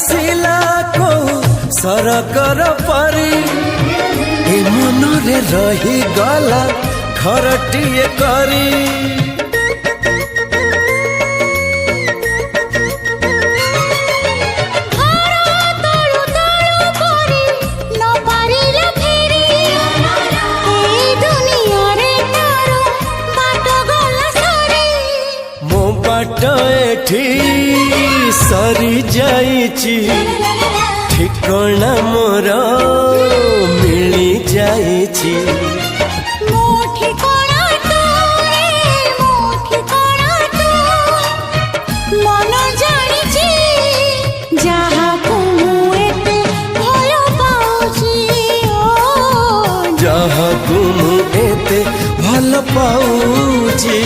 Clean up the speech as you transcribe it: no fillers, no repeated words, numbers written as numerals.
आसिला को सरकर परी ए मनरे रही गला घरटिए करी एठी सरी जाइची ठिकना मोर मिली जाइची मन जानिची जहाको एते भल पाउची जहाको एते भल पाउची।